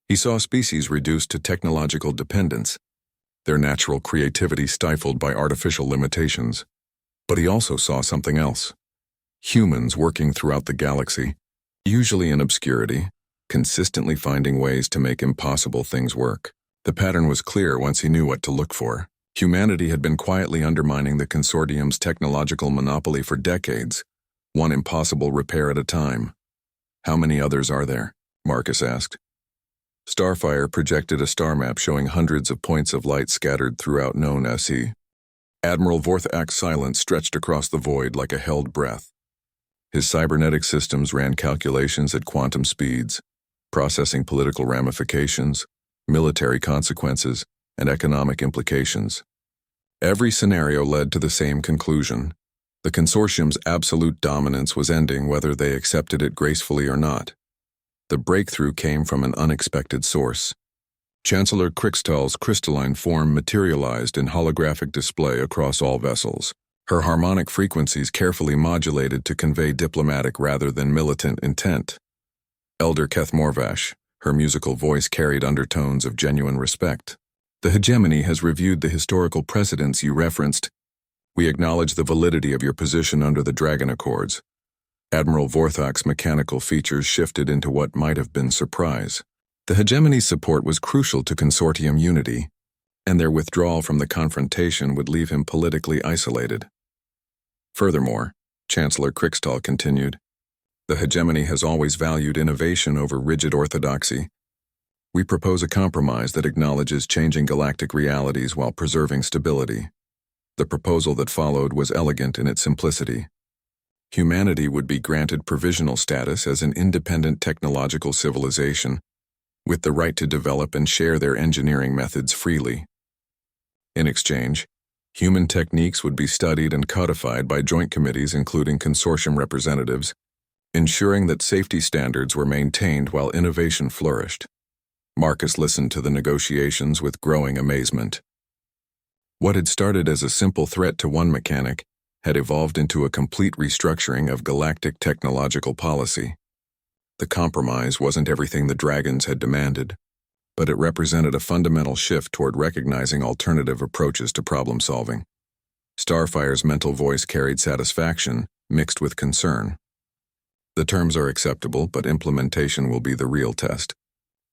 [SPEAKER 1] He saw species reduced to technological dependence, their natural creativity stifled by artificial limitations. But he also saw something else. Humans working throughout the galaxy, usually in obscurity, consistently finding ways to make impossible things work. The pattern was clear once he knew what to look for. Humanity had been quietly undermining the Consortium's technological monopoly for decades, one impossible repair at a time. How many others are there? Marcus asked. Starfire projected a star map showing hundreds of points of light scattered throughout known SE. Admiral Vorthak's silence stretched across the void like a held breath. His cybernetic systems ran calculations at quantum speeds, processing political ramifications, military consequences, and economic implications. Every scenario led to the same conclusion. The Consortium's absolute dominance was ending whether they accepted it gracefully or not. The breakthrough came from an unexpected source. Chancellor Krixtal's crystalline form materialized in holographic display across all vessels, her harmonic frequencies carefully modulated to convey diplomatic rather than militant intent. Elder Kethmorvash, her musical voice carried undertones of genuine respect. The hegemony has reviewed the historical precedents you referenced. We acknowledge the validity of your position under the Dragon Accords. Admiral Vorthak's mechanical features shifted into what might have been surprise. The hegemony's support was crucial to Consortium unity, and their withdrawal from the confrontation would leave him politically isolated. Furthermore, Chancellor Krixtal continued, the hegemony has always valued innovation over rigid orthodoxy. We propose a compromise that acknowledges changing galactic realities while preserving stability. The proposal that followed was elegant in its simplicity. Humanity would be granted provisional status as an independent technological civilization, with the right to develop and share their engineering methods freely. In exchange, human techniques would be studied and codified by joint committees including Consortium representatives, ensuring that safety standards were maintained while innovation flourished. Marcus listened to the negotiations with growing amazement. What had started as a simple threat to one mechanic had evolved into a complete restructuring of galactic technological policy. The compromise wasn't everything the Dragons had demanded, but it represented a fundamental shift toward recognizing alternative approaches to problem solving. Starfire's mental voice carried satisfaction, mixed with concern. The terms are acceptable, but implementation will be the real test.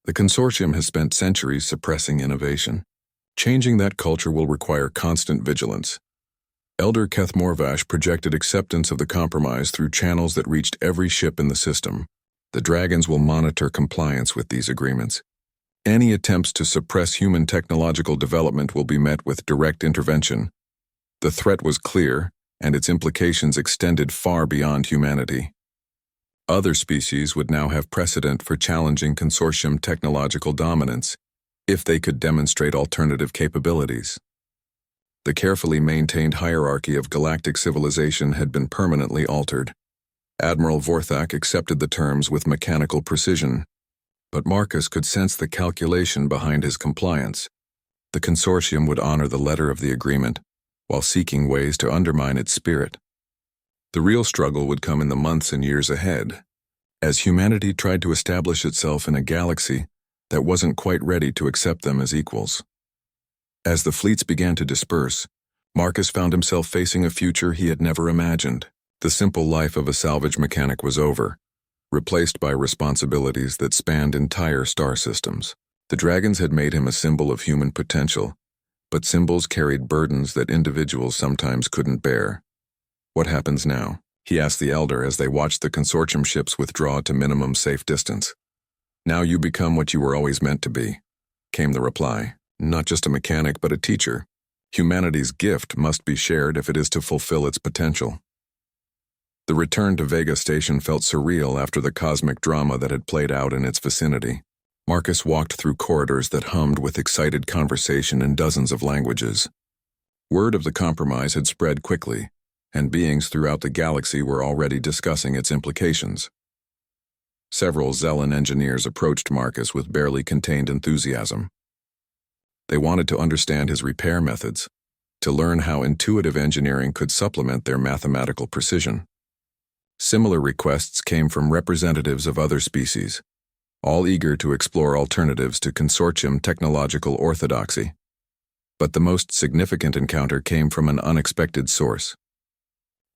[SPEAKER 1] The Consortium has spent centuries suppressing innovation. Changing that culture will require constant vigilance. Elder Kethmorvash projected acceptance of the compromise through channels that reached every ship in the system. The Dragons will monitor compliance with these agreements. Any attempts to suppress human technological development will be met with direct intervention. The threat was clear, and its implications extended far beyond humanity. Other species would now have precedent for challenging Consortium technological dominance, if they could demonstrate alternative capabilities. The carefully maintained hierarchy of galactic civilization had been permanently altered. Admiral Vorthak accepted the terms with mechanical precision, but Marcus could sense the calculation behind his compliance. The Consortium would honor the letter of the agreement, while seeking ways to undermine its spirit. The real struggle would come in the months and years ahead, as humanity tried to establish itself in a galaxy that wasn't quite ready to accept them as equals. As the fleets began to disperse, Marcus found himself facing a future he had never imagined. The simple life of a salvage mechanic was over, replaced by responsibilities that spanned entire star systems. The Dragons had made him a symbol of human potential, but symbols carried burdens that individuals sometimes couldn't bear. "What happens now?" he asked the elder as they watched the consortium ships withdraw to minimum safe distance. "Now you become what you were always meant to be," came the reply. "Not just a mechanic, but a teacher. Humanity's gift must be shared if it is to fulfill its potential." The return to Vega Station felt surreal after the cosmic drama that had played out in its vicinity. Marcus walked through corridors that hummed with excited conversation in dozens of languages. Word of the compromise had spread quickly, and beings throughout the galaxy were already discussing its implications. Several Zellan engineers approached Marcus with barely contained enthusiasm. They wanted to understand his repair methods, to learn how intuitive engineering could supplement their mathematical precision. Similar requests came from representatives of other species, all eager to explore alternatives to consortium technological orthodoxy. But the most significant encounter came from an unexpected source.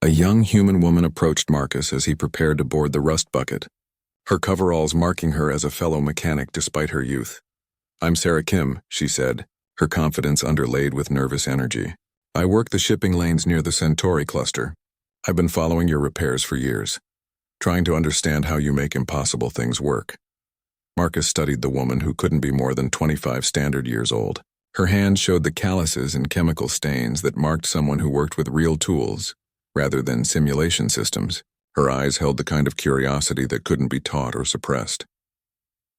[SPEAKER 1] A young human woman approached Marcus as he prepared to board the rust bucket, her coveralls marking her as a fellow mechanic despite her youth. "I'm Sarah Kim," she said, her confidence underlaid with nervous energy. "I work the shipping lanes near the Centauri cluster. I've been following your repairs for years, trying to understand how you make impossible things work." Marcus studied the woman, who couldn't be more than 25 standard years old. Her hand showed the calluses and chemical stains that marked someone who worked with real tools, rather than simulation systems. Her eyes held the kind of curiosity that couldn't be taught or suppressed.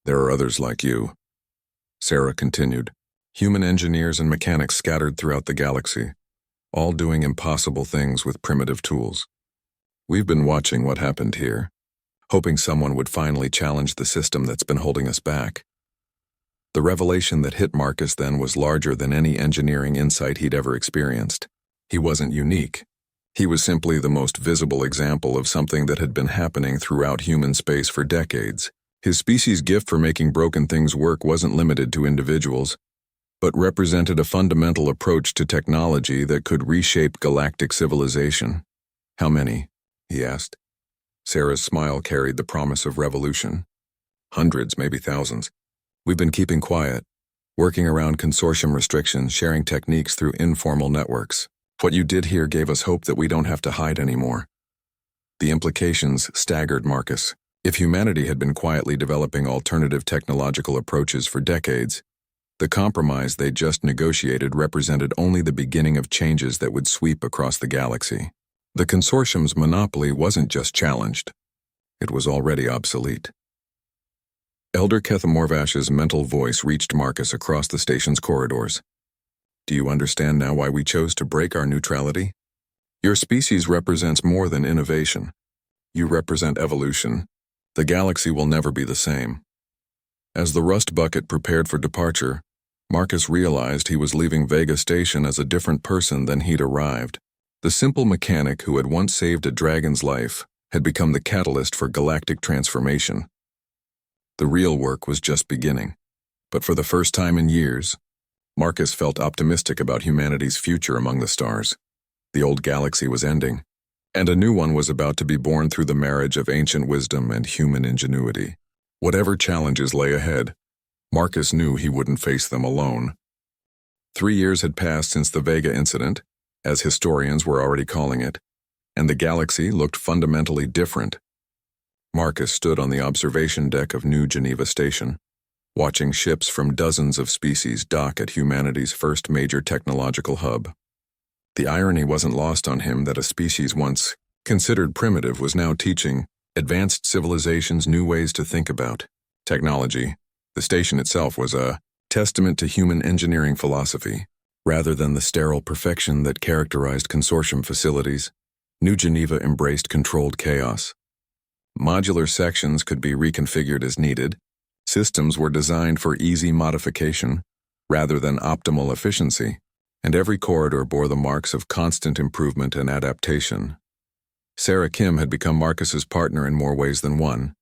[SPEAKER 1] "There are others like you," Sarah continued. "Human engineers and mechanics scattered throughout the galaxy, all doing impossible things with primitive tools. We've been watching what happened here, hoping someone would finally challenge the system that's been holding us back." The revelation that hit Marcus then was larger than any engineering insight he'd ever experienced. He wasn't unique. He was simply the most visible example of something that had been happening throughout human space for decades. His species' gift for making broken things work wasn't limited to individuals, but represented a fundamental approach to technology that could reshape galactic civilization. "How many?" he asked. Sarah's smile carried the promise of revolution. "Hundreds, maybe thousands. We've been keeping quiet, working around consortium restrictions, sharing techniques through informal networks. What you did here gave us hope that we don't have to hide anymore." The implications staggered Marcus. If humanity had been quietly developing alternative technological approaches for decades, the compromise they just negotiated represented only the beginning of changes that would sweep across the galaxy. The consortium's monopoly wasn't just challenged, it was already obsolete. Elder Kethamorvash's mental voice reached Marcus across the station's corridors. "Do you understand now why we chose to break our neutrality? Your species represents more than innovation. You represent evolution. The galaxy will never be the same." As the rust bucket prepared for departure, Marcus realized he was leaving Vega Station as a different person than he'd arrived. The simple mechanic who had once saved a dragon's life had become the catalyst for galactic transformation. The real work was just beginning. But for the first time in years, Marcus felt optimistic about humanity's future among the stars. The old galaxy was ending, and a new one was about to be born through the marriage of ancient wisdom and human ingenuity. Whatever challenges lay ahead, Marcus knew he wouldn't face them alone. 3 years had passed since the Vega incident, as historians were already calling it, and the galaxy looked fundamentally different. Marcus stood on the observation deck of New Geneva Station, watching ships from dozens of species dock at humanity's first major technological hub. The irony wasn't lost on him that a species once considered primitive was now teaching advanced civilizations new ways to think about technology. The station itself was a testament to human engineering philosophy, rather than the sterile perfection that characterized consortium facilities. New Geneva embraced controlled chaos. Modular sections could be reconfigured as needed. Systems were designed for easy modification, rather than optimal efficiency, and every corridor bore the marks of constant improvement and adaptation. Sarah Kim had become Marcus's partner in more ways than one,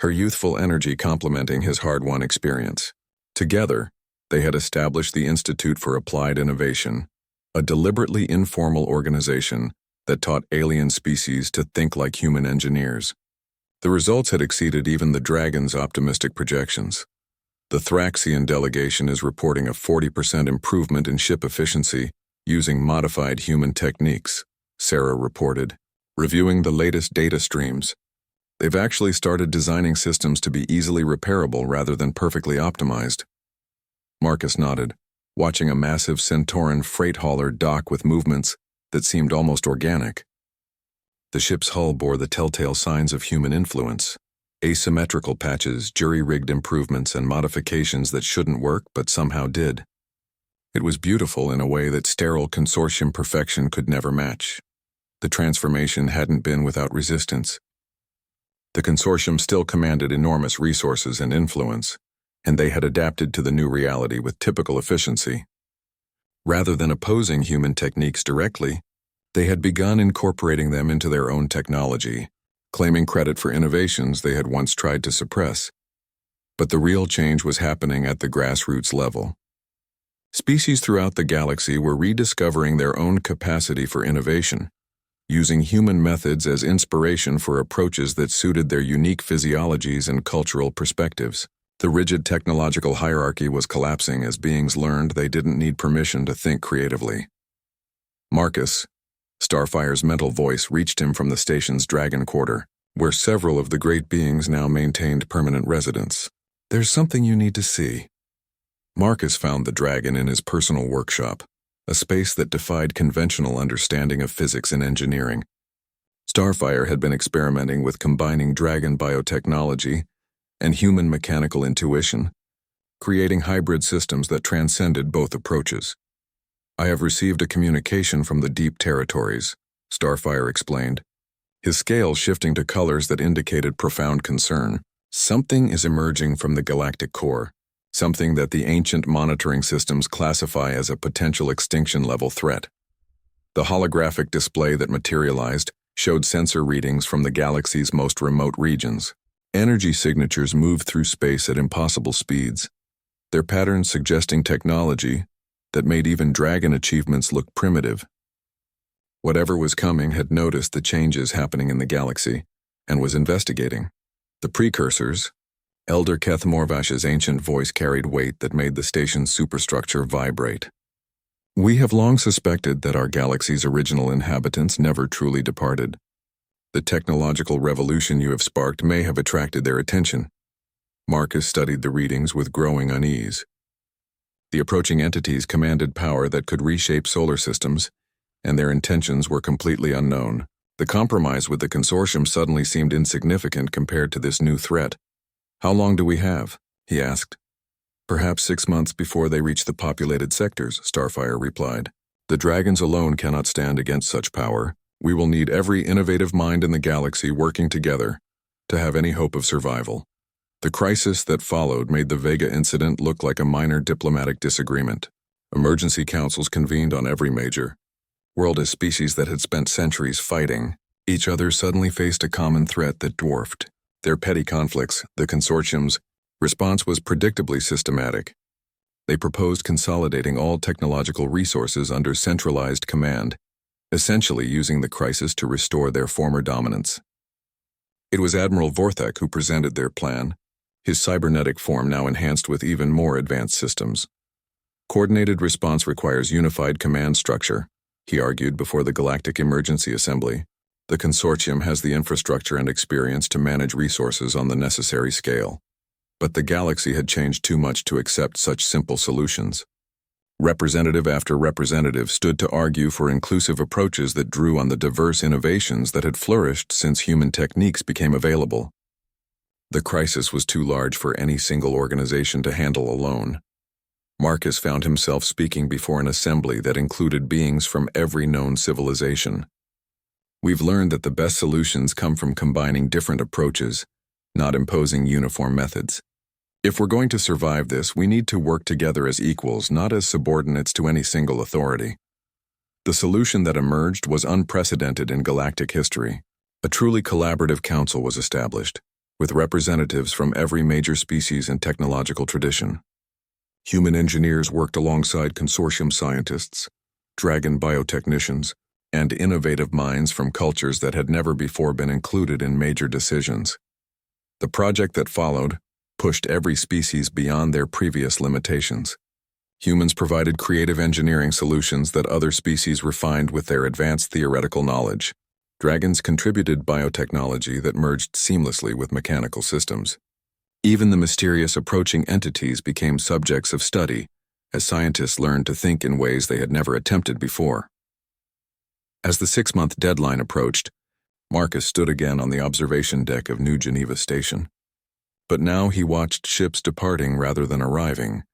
[SPEAKER 1] her youthful energy complementing his hard-won experience. Together, they had established the Institute for Applied Innovation, a deliberately informal organization that taught alien species to think like human engineers. The results had exceeded even the dragon's optimistic projections. The Thraxian delegation is reporting a 40% improvement in ship efficiency using modified human techniques, Sarah reported, reviewing the latest data streams. They've actually started designing systems to be easily repairable rather than perfectly optimized. Marcus nodded, watching a massive Centauran freight hauler dock with movements that seemed almost organic. The ship's hull bore the telltale signs of human influence. Asymmetrical patches, jury-rigged improvements, and modifications that shouldn't work but somehow did. It was beautiful in a way that sterile consortium perfection could never match. The transformation hadn't been without resistance. The consortium still commanded enormous resources and influence, and they had adapted to the new reality with typical efficiency. Rather than opposing human techniques directly, they had begun incorporating them into their own technology, claiming credit for innovations they had once tried to suppress. But the real change was happening at the grassroots level. Species throughout the galaxy were rediscovering their own capacity for innovation, using human methods as inspiration for approaches that suited their unique physiologies and cultural perspectives. The rigid technological hierarchy was collapsing as beings learned they didn't need permission to think creatively. Marcus, Starfire's mental voice reached him from the station's Dragon Quarter, where several of the great beings now maintained permanent residence. There's something you need to see. Marcus found the dragon in his personal workshop, a space that defied conventional understanding of physics and engineering. Starfire had been experimenting with combining dragon biotechnology and human mechanical intuition, creating hybrid systems that transcended both approaches. I have received a communication from the deep territories, Starfire explained, his scale shifting to colors that indicated profound concern. Something is emerging from the galactic core, something that the ancient monitoring systems classify as a potential extinction-level threat. The holographic display that materialized showed sensor readings from the galaxy's most remote regions. Energy signatures moved through space at impossible speeds, their patterns suggesting technology that made even dragon achievements look primitive. Whatever was coming had noticed the changes happening in the galaxy and was investigating. The precursors, Elder Keth Morvash's ancient voice carried weight that made the station's superstructure vibrate. We have long suspected that our galaxy's original inhabitants never truly departed. The technological revolution you have sparked may have attracted their attention. Marcus studied the readings with growing unease. The approaching entities commanded power that could reshape solar systems, and their intentions were completely unknown. The compromise with the consortium suddenly seemed insignificant compared to this new threat. How long do we have? He asked. Perhaps 6 months before they reach the populated sectors, Starfire replied. The dragons alone cannot stand against such power. We will need every innovative mind in the galaxy working together to have any hope of survival. The crisis that followed made the Vega incident look like a minor diplomatic disagreement. Emergency councils convened on every major world as species that had spent centuries fighting each other suddenly faced a common threat that dwarfed their petty conflicts. The consortium's response was predictably systematic. They proposed consolidating all technological resources under centralized command, essentially using the crisis to restore their former dominance. It was Admiral Vorthak who presented their plan, his cybernetic form now enhanced with even more advanced systems. Coordinated response requires unified command structure, he argued before the Galactic Emergency Assembly. The consortium has the infrastructure and experience to manage resources on the necessary scale. But the galaxy had changed too much to accept such simple solutions. Representative after representative stood to argue for inclusive approaches that drew on the diverse innovations that had flourished since human techniques became available. The crisis was too large for any single organization to handle alone. Marcus found himself speaking before an assembly that included beings from every known civilization. We've learned that the best solutions come from combining different approaches, not imposing uniform methods. If we're going to survive this, we need to work together as equals, not as subordinates to any single authority. The solution that emerged was unprecedented in galactic history. A truly collaborative council was established, with representatives from every major species and technological tradition. Human engineers worked alongside consortium scientists, dragon biotechnicians, and innovative minds from cultures that had never before been included in major decisions. The project that followed, pushed every species beyond their previous limitations. Humans provided creative engineering solutions that other species refined with their advanced theoretical knowledge. Dragons contributed biotechnology that merged seamlessly with mechanical systems. Even the mysterious approaching entities became subjects of study, as scientists learned to think in ways they had never attempted before. As the 6-month deadline approached, Marcus stood again on the observation deck of New Geneva Station. But now he watched ships departing rather than arriving,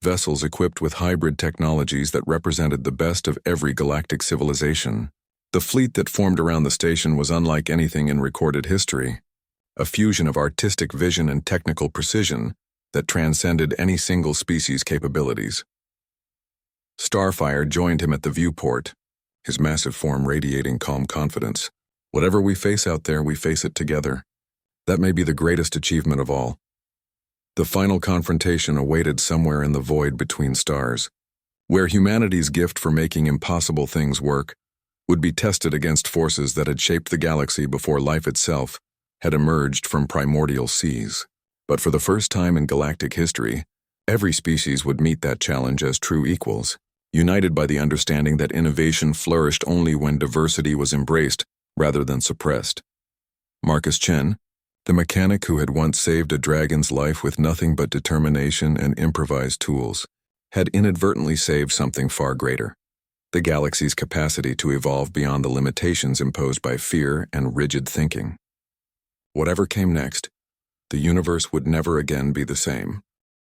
[SPEAKER 1] vessels equipped with hybrid technologies that represented the best of every galactic civilization. The fleet that formed around the station was unlike anything in recorded history, a fusion of artistic vision and technical precision that transcended any single species' capabilities. Starfire joined him at the viewport, his massive form radiating calm confidence. Whatever we face out there, we face it together. That may be the greatest achievement of all. The final confrontation awaited somewhere in the void between stars, where humanity's gift for making impossible things work would be tested against forces that had shaped the galaxy before life itself had emerged from primordial seas. But for the first time in galactic history, every species would meet that challenge as true equals, united by the understanding that innovation flourished only when diversity was embraced rather than suppressed. Marcus Chen, the mechanic who had once saved a dragon's life with nothing but determination and improvised tools, had inadvertently saved something far greater: the galaxy's capacity to evolve beyond the limitations imposed by fear and rigid thinking. Whatever came next, the universe would never again be the same.